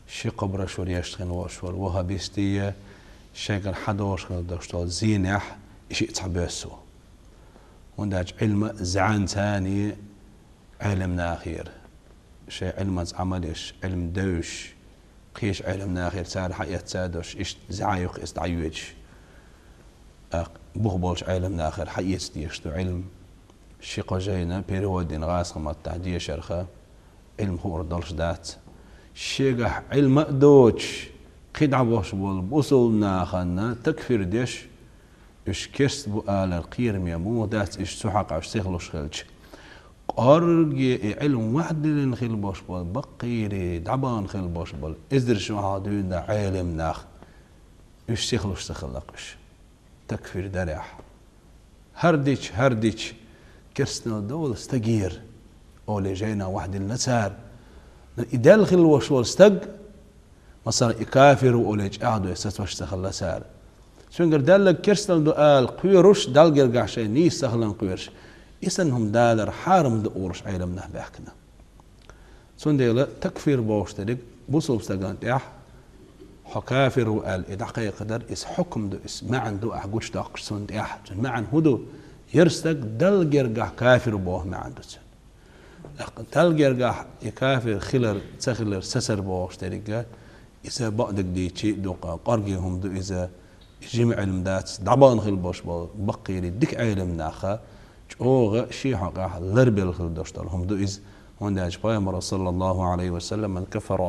Speaker 6: شي قبرة شور يشتغل وشوال وهابيستية شاكر حدوش هندشتول زينح إشي تحبسو ونداج علم زعان ثاني علمنا أخير شيء علم عملش علم دوش قيش علمنا أخير سار حياة سادوش إيش زعايق استعيوج بغبولش علمنا أخير حياة ديشتو علم شيقا جينا بيرودين غاسق ما التعدية شرخة علم هو ردلش دات شيقا علم دوش قيد عبوش بول بوصلنا خنا تكفير ديش إيش كرست بقال القيرمية مو دات إيش سحق عش سيخلوش خلج أرجع علم واحد اللي نخيل باش بال بقيري دعبان خيل باش بال إزدر شو هادون دا علم ناخ إيش سيخلوش سخلقش تكفير درح هرديش كرستنا الدول استجير أولي جينا واحد النسار يدخل وشوال استج مثلا يكافر وأوليج قاعدوا يستوش سخل سار سونجر دالك كرستنا الدول قويرش دالجر قاشي نيس سخلن قويرش إسنهم دالر حارم دقورش علمنا بحكنا سونديلا تكفير بوشترك بوصل بستجان تيح حكافر وقال إذا قدر إس حكم دو إس ما عنده أحجوش داقش سند إح ما عن هدو يرستك دل جرجع كافر بوه ما عنده سن دل جرجع يكافر خلر تخلر سسر بوه شتريجا إذا بعدك دي شيء دوقا قرجهم دو إذا جمع علم دات دعبان خل باش بقي يدك علم ناخا جوغ شيء حقا لربل خل دوشترهم دو إذ وعند أجباء صلى الله عليه وسلم من كفر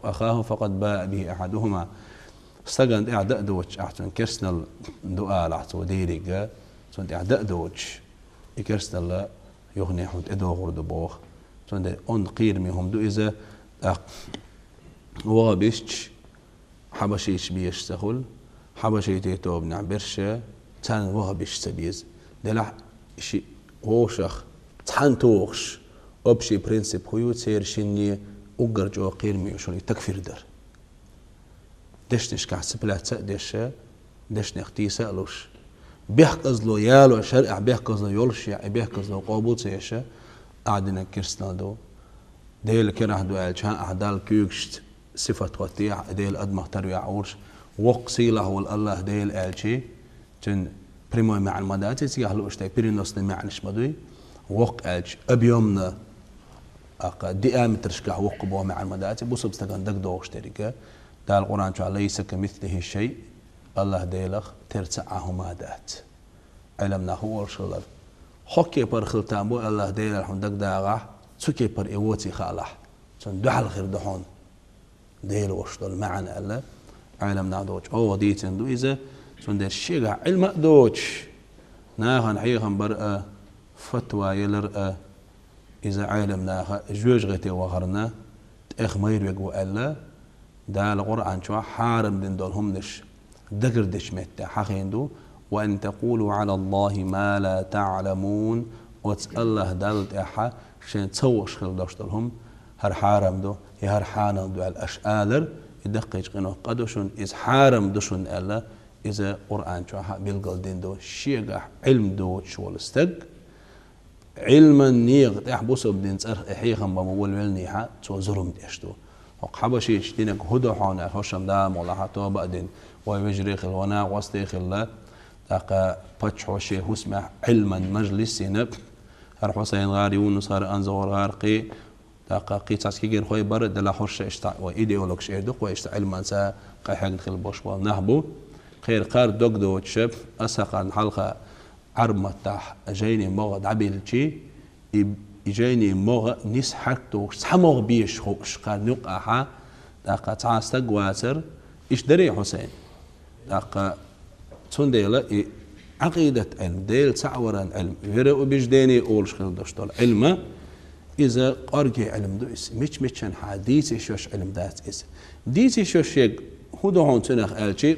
Speaker 6: أخاه فقد باء به أحدهما استجند إعداء دوتش أحسن كرسنا الدعاء لحظة وديرجا سند إعداء دوتش كرسنا لا يغني حمد إدو غرد بوخ سند أن قيرمهم دو إذا وابيش حبشيش بيش سخل حبشي تيتوب نعبرشة تان وابيش سبيز دلع شيء وشخ تحن توخش أبشي برنسيب هو تسير شني أجر جو قيرمي شوني تكفير در دش نشكع سبلات سأدش دش نختي سألوش بيحكز له يالو شرع بيحكز له يولش يعني بيحكز له قابوت سيشة قاعدين كرسنا دو ديل كره دو الشان أحدال كيوكشت صفة وتيع ديل أدمه تروي عورش وقصيله والله ديل الشي تن بريمو مع المداتس يهلو اشتاي برينوس مع نشمدوي وق الش أبيومنا ديامتر شكا وقبوا مع المداتس بوصب استغان دق دوغش تريكا دال القرآن شو ليس كمثله شيء الله ديلخ ترتعه ما دات علمنا هو الشغل حكي بر خلتامو الله ديلخ دق داغه سكي بر ايوتي خالح سن دحل خير دحون ديل وشدل معنا الله علمنا دوج او ديتن دو اذا سن دير شيغا علم دوج ناهن حيغن بر فتوى يلر اذا علمنا جوج غتي وغرنا اخ مير يقو الله دا القرآن شو حارم دين دولهم نش دقر دش متى حقيندو وأن تقولوا على الله ما لا تعلمون وتسأله دالت إحا شين تسوش خل دوش دولهم هر حارم دو هر حانم دو الأشآلر يدقيج قنو قدوشون إذ حارم دوشون ألا إذا قرآن شو بيلقل دين دو شيغا علم دو شو الاستق علما نيغ تحبسوا بدين تسرح إحيخم بمول ملنيحا تو زرم ديشتو وقحبشيش دينك هدو حونا خوشم دام ولا حتى بعدين ويجريخ الونا وستيخ الله تاقا بتشوشي هسمع علما مجلس نب هر حسين غاري ونصار انزور غارقي تاقا قيتاس كيجين خوي برد لا حرش اشتع وايديولوجش ايدوق واشتع علما سا قاحق دخل بوش نهبو خير قار دوق دو تشب اسقا حلقه عرمه تاح جايني مغد عبيلتشي يجيني مغ نيس حركتو سحمغ بيش خوش قال نقعها داقا تعاستق واتر إيش دري حسين داقا تنديلا عقيدة علم ديل تعوران علم فرق بجديني أولش خل دشتول علم إذا قرقي علم دو إس ميتشن حديثي شوش علم دات إس ديتي شوش يق هدو هون تنخ ألشي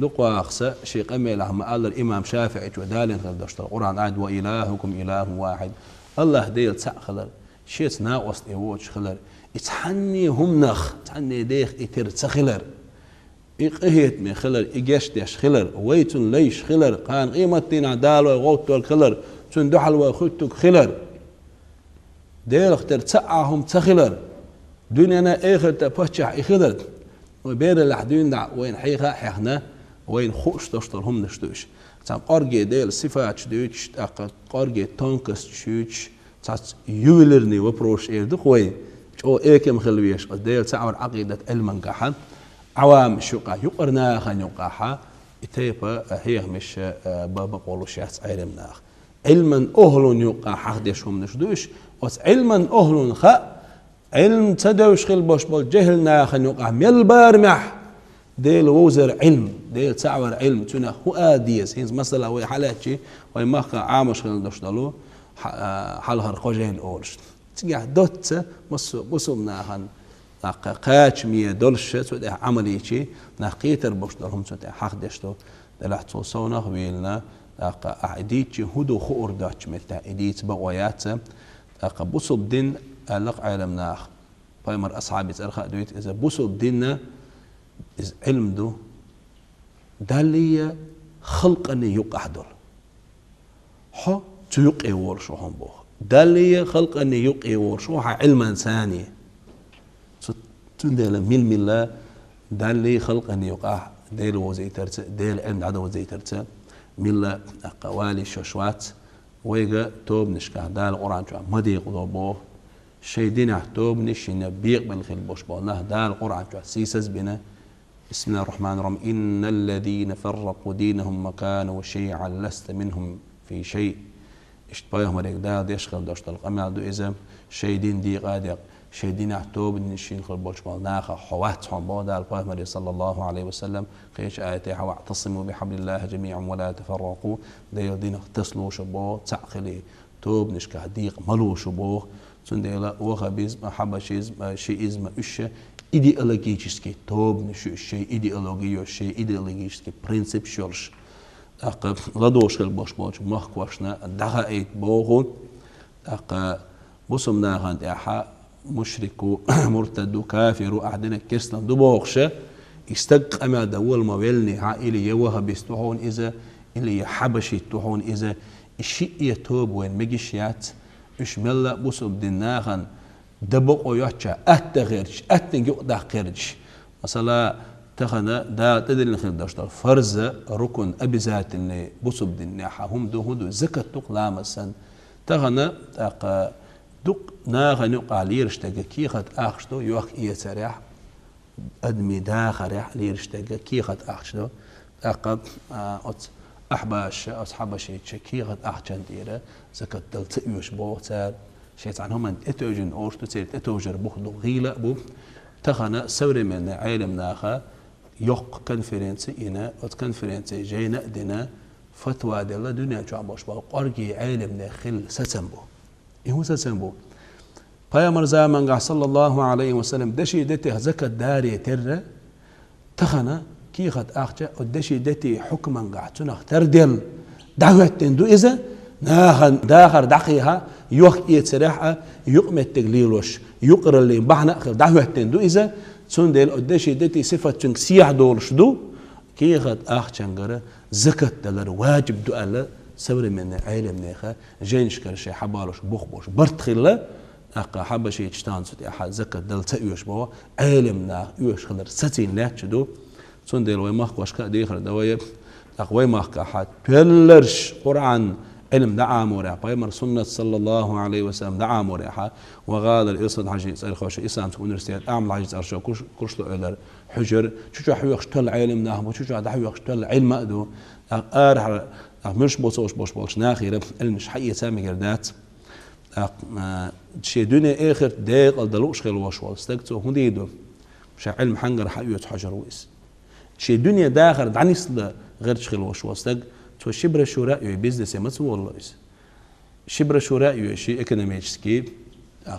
Speaker 6: دقوا أخسا شيق أمي لهم قال الإمام شافعي ودالين خل دشتول القرآن عاد وإلهكم إله واحد الله ديل تأخلر شيت ناقص إيوش خلر يتحني هم نخ تحني ديخ يتر تخلر إقهيت من خلر إجاشتش خلر ويتن ليش خلر قان قيمتين عدالة غوتو الخلر تن دحل وخوتك خلر ديل اختر تسعهم تخلر دنيانا آخر تبشح إخلر وبين اللحدين دع وين حيخا حيخنا وين خوش تشترهم نشتوش تام قارجي ديل صفات شدوش تاق قارجي تانكس شوش تاس يولرني وبروش إير دخوي شو إيكم خلويش ديل تعور عقيدة علم كحن عوام شقة يقرنا خن يقاحة إتيبا هي مش بابا قولوا شيء علمنا علما أهل يقع حدشهم نشدوش بس علما أهل خا علم تدوش خل باش بال جهلنا خن يقع ميل بارمح ديل وزر علم ديل تعور علم تنا هو آديس هينز مثلا وي حالاتي وي مخ عامش خل دشتلو حال هرقوجين أولش تيجي دوت مسمنا هن قاچ مية دولش سود عمليتي نقيتر بشتلهم سود حق دشتو دلحت صونا ويلنا أعديتي هدو خور داتش متى إديت بقويات بوصل دين لق علمنا بايمر أصحابي تأرخاء دويت إذا بوصل ديننا إذا علم دو دالية خلق أني يقع دول حو تيقع ورشو هم بوخ دالية خلق أني يقع ورشو علما ثاني تندل ميل ميلا دالي خلق أني يقع ديل وزيترت ديل علم عدو وزيترت ميلا أقوالي شوشوات ويجا توب نشكا دال قرآن شو مدي قضبوه شيدين توب نشينا بيق بالخيل بوش بالله دال قرآن شو سيسز بنا بسم الله الرحمن الرحيم إن الذين فرقوا دينهم مكانوا شيعا لست منهم في شيء اشتباههم ريك دال يشغل دوشت القمال دو إذا شيدين دي قادق شيدين توب نشين خل بوش بالله حوات حم بودا القمال صلى الله عليه وسلم قيش آياتي واعتصموا بحبل الله جميعا ولا تفرقوا ديل دين اختصلوا شبو تعقلي توب نشكا ديق ملو شبو سنديلا وخبيز محبة شيئزم إيش ideologический тобный шей идеологию шей идеологический принцип шорш так ладошкал бош махквашна дага эйт богу так бусумна гант яха مشركو مرتدو كافرو أحدنا كسلم دبوخشة استقام دول ما ولني عائلي يوها بيستوحون إذا اللي حبشي توحون إذا الشيء يتوب وين مجيشيات إيش ملا بوسب دناغن دبقوا يحشى أتغيرش أتنجو داخرش مثلا تخنا دا تدري نخل داشتر فرز ركن أبي ذات اللي بوسب دناحة هم دو هدو زكاة تقلام السن تخنا تاق دق ناغن يقع ليرشتاق كي خد أخشتو يوخ إيه سريح أدمي داخل ريح ليرشتاق كي خد أخشتو تاق أحباش أصحاب شيء كي خد أخشان ديره زكاة دلت يوش بو تار شيء عنهم أن أتوجن أورشتو تير أتوجر بخدو غيلة بو تخنا سوري من عالم ناخا يق كونفرنسي إنا أت كونفرنسي جينا دنا فتوى دلا دنيا جو عباش بو قرقي عالم داخل ستنبو إيه ستنبو بايامر زمان صلى الله عليه وسلم دشي دتي زكاة داري تر تخنا كي خد أخشى ودشي دتي حكما قاعد تردل دعوة تندو إذا ناخن داخر دقيها يوخ يتسرح يقم التقليلوش يقر اللي بحنا اخر دعوه تندو اذا سندل قداشي دتي صفه تنسيح دولش دو كي خد اخ چنگره زكاه دلر واجب دو الله سور من علم نيخه جينش كرشي حبالوش بوخ برتخله اقا حبشي تشتان سوت احد زكاه دل تيوش بو علمنا يوش خلر ستين لاتش دو سندل وي ماخ واشكا ديخر دويه اقوي ماخ حد بلرش قران علم دعا مريحة بايمر سنة صلى الله عليه وسلم دعا مريحة وغال الإصد حاجي يسأل خوش إسان تكون رسالة أعمل حاجي أرشو كرش له حجر شو حيو يختل علم ناهم وشو حيو يختل علم أدو أرح مش بوصوش بوش ناخيرة المش حقيقة سامي قردات شي دنيا آخر داق الدلوش خيل وشوال استقتو هنديدو مش علم حنجر حيو يتحجر ويس شي دنيا داخر دعنيس غير خيل وشوال استق تو شبر شوراء يو بيزنس يمس والله شبر شوراء يو شيء ايكونوميكسكي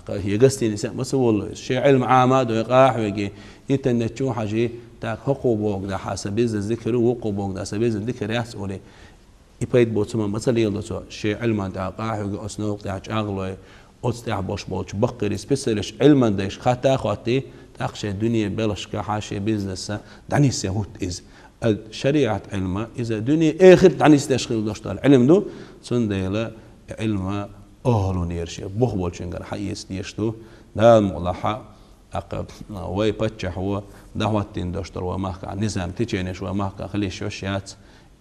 Speaker 6: هي قصتي نساء مس والله شيء علم عامات ويقاح ويجي يتنتشو حاجه تاع حقوق ده حسب الذكر وقوق ده حسب الذكر يسولي يبيد بوتما مثلا يلدو شيء علم تاع قاح ويجي اسنوق تاع اغلو اوتستاع بوش بقري سبيشالش علما داش خاطا خاطي تاخش الدنيا بلش كحاشي بيزنس دعني سيهوت از الشريعة علم إذا دنيا آخر تعني استشغل دشتال علم دو سنديلا علم أهل نيرشي بخبول شنجر حيس ديشتو دا المغلحة أقب وي بتشح هو دعوتين دشتر ومحكا نظام تيجينش ومحكا خليش وشيات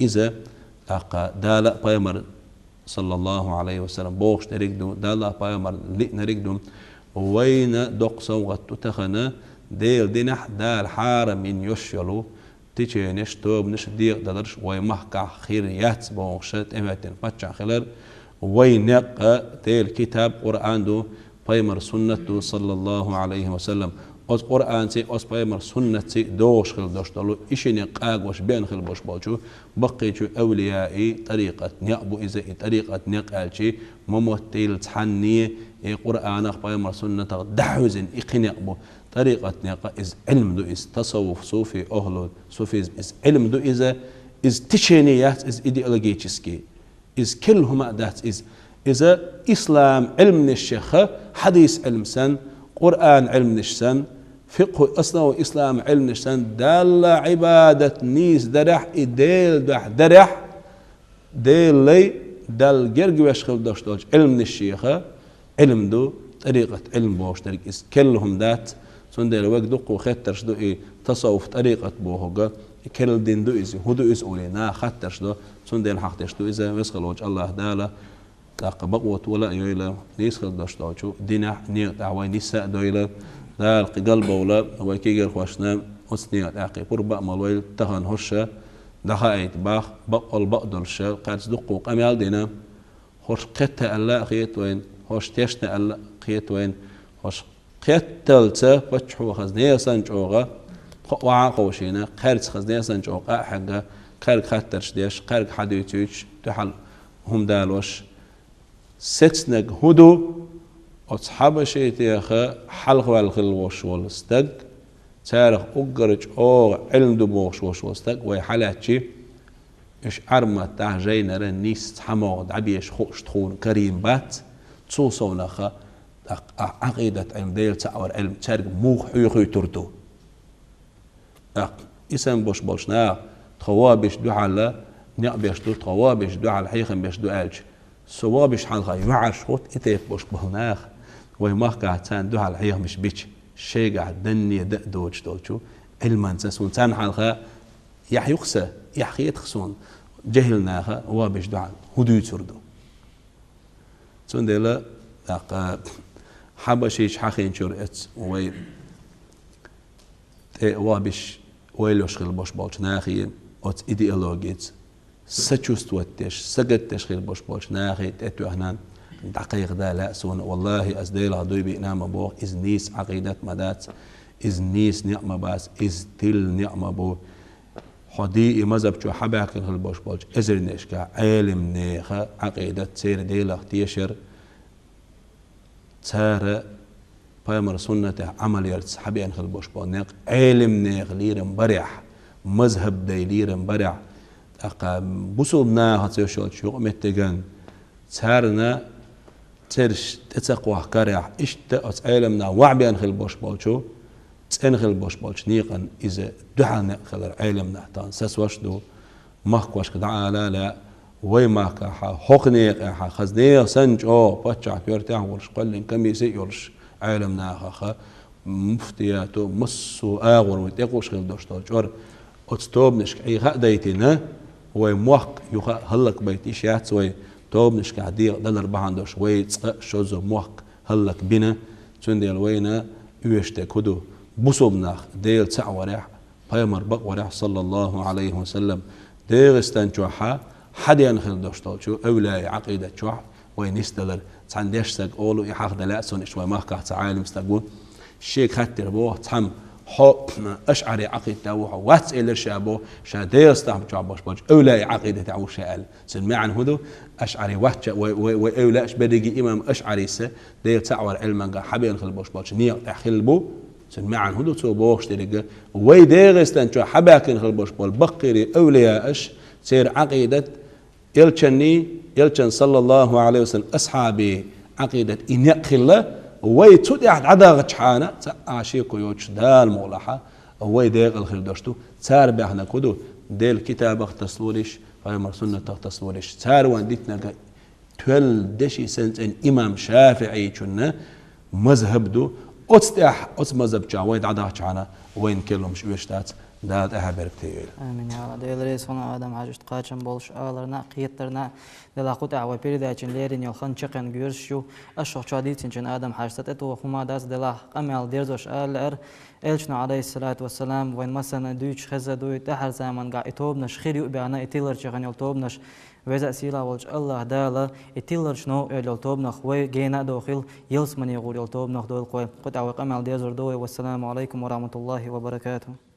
Speaker 6: إذا أقا دالا بايمر صلى الله عليه وسلم بوخش تريكدو دالا بايمر لئنا ريكدو وين دقصا وغتو تخنا ديل دينح دال حارم إن يشيلو تيجي نشتوب نش ديق دلرش ويمحكا خيريات بوشت امتن باتشا خلر وينق تيل كتاب قرآن دو بايمر سنة صلى الله عليه وسلم أز قرآن سي أز بايمر سنة سي دوش خل دوش دلو إشيني قاقوش بين خل بوش بالشو بقيتشو أوليائي طريقة نيقبو إذا طريقة نيقالشي ممثل تحني قرآن أخ بايمر سنة دحوزن إقنيقبو طريقة نيقا إز علم دو إز تصوف صوفي أهلو صوفيزم إز علم دو إز تشينيات إز إيديولوجيتشسكي إز كلهم أدات إذا إسلام علم الشيخ حديث علم سن قرآن علم نشسن فقه أصلا وإسلام علم نشسن دال عبادة نيس درح إديل دح درح ديل لي دال جرج ويشخل دوش دوش علم الشيخ علم دو طريقة علم بوش طريق إس كلهم دات سندل وقت دقو خطرش دو تصوف طريقة بوهجا كل دين دو إز هدو إز أولينا خطرش دو سندل حقتش دو إذا ويسخل وجه الله داله تاق بقوة ولا يويلا نيسخل دوش دوشو دينا نيق دعوي نساء دويلا دال قلب ولا وكيجر خوشنا وسنيق تاقي بربع مالويل تهن هرشة دخايت باخ بقل بقدر شل قارس دقو قميال دينا هرش قتا ألا قيت وين هرش تيشنا ألا قيت وين هرش قتلت بتشحو خزنية سنجوغا وعا قوشينا قارس خزنية سنجوغا حقا قارك خاترش ديش قارك حديتيش تحل هم دالوش ستنك هدو أصحاب شيء يا حلق والخلوش والستق تاريخ أجرج أو علم دبوش والستق ويحلاتشي إيش أرمى تاجين رنيس حمود عبيش خوش تخون كريم بات تصوصونا خا عقيدة علم ديل تعور علم تاريخ موخ حيخي تردو اسم بوش بوشنا خوابش دو على نعبش دو خوابش دو على حيخم بش دو ألج سوابش حلقة يوعش خوت إتيف بوش بهناخ ويماخ قاعد تان دو على حيخ مش بيش شيء قاعد دني دوج دوجو علما تسون تان حلقة يحيقسى يحيت خسون جهلناها وابش دو على هدو تردو تون ديلا حبشيش حقين شرقت وي وابش ويلوش خيل بوش بوش ناخي أت إيديولوجيت سچوست وتش سجدتش خيل بوش بوش ناخي تأتو هنان دقيق دا لا سون والله أزديل هدوي بإنام أبوه إز نيس عقيدة مدات إز نيس نعمة باس إز تل نعمة بو حدي مذهب شو حباك خيل بوش بوش إزر نشكا علم نيخا عقيدة سير ديلا اختيشر تارة بايمر سنة عمل يرتس حبيان خيل بوش بوش نيق علم نيخ ليرم برح مذهب دي ليرم برح بوصلنا هتشوت شو متجن تارنا ترش تتقوى كريح إيش تأتعلمنا وعبيان خل بوش بالشو تنخل بوش بالش نيقن إذا دعنا خل علمنا تان سسوش دو مخوش كدعاء لا ويماك حق نيق خزنية سنج بتشع كيرتاح ورش قلن كميسي يرش علمنا خا مفتياتو مسو آغر ويتقوش خل دوش تجور أتستوب نشك أي هديتنا ويموق يخا هلك بيتيش ياتسوي توب نشك عديق دلر بهاندو شوي تسق شوزو موق هلك بنا تنديل وينا يشتك هدو بوصوبناخ ديل تعورح بايمر بقورح صلى الله عليه وسلم ديغستان جوحا حد ينخل دوشتو أولاي عقيدة جوح وين يستدل تانديش ساق أولو يحاق دلاسون شوي ماكا تعالم استقبون الشيك خاتر بوه تحم حق أشعري عقيدة وات إلى شابو شادير استحب جابوش بوش أولاي عقيدة تعو شائل سمع عن هدو أشعري وات وأولاش بدقي إمام أشعري سه دير تعور علما حبيان خل بوش بوش نيق تحخل بو سمع عن هدو تو بوش تلقى وي دير استنجو حباكن خل بوش بول بقري أولياء أش سير عقيدة يلشن صلى الله عليه وسلم أصحابي عقيدة إن يقخل وي تودي أحد عدا غشحانة عشيكو يوش دال مغلحة وي ديق الخير دوشتو تار بيحنا كدو ديل كتاب اختصلوليش فايمر سنة اختصلوليش تار وانديتنا تول دشي سنت ان إمام شافعي كنا مذهب دو أتستح أت مذهب جا ويد عدا غشحانة وين كلهم شويشتات داد أحبرك تيول
Speaker 1: آمين يا الله ديل ريس هنا آدم حاجت قاچن بولش آلرنا قيترنا دلا قطع وبيرداچن ليرين يلخن چقن گورشو اشخ چاديتين آدم حاجت اتو خما داس دلا قمل ديرزوش آلر إلشنا عليه الصلاة والسلام وين مثلا دوش خزة دوي تحر زمان قا إتوبنش خيريو بيانا إتيلر چغن يلتوبنش وإذا سيلا والج الله دالا إتيلر شنو يلتوبنخ وي جينا داخل يلس من يقول يلتوبنخ دول قوي قطع وقمل ديرزور دوي والسلام عليكم ورحمة الله وبركاته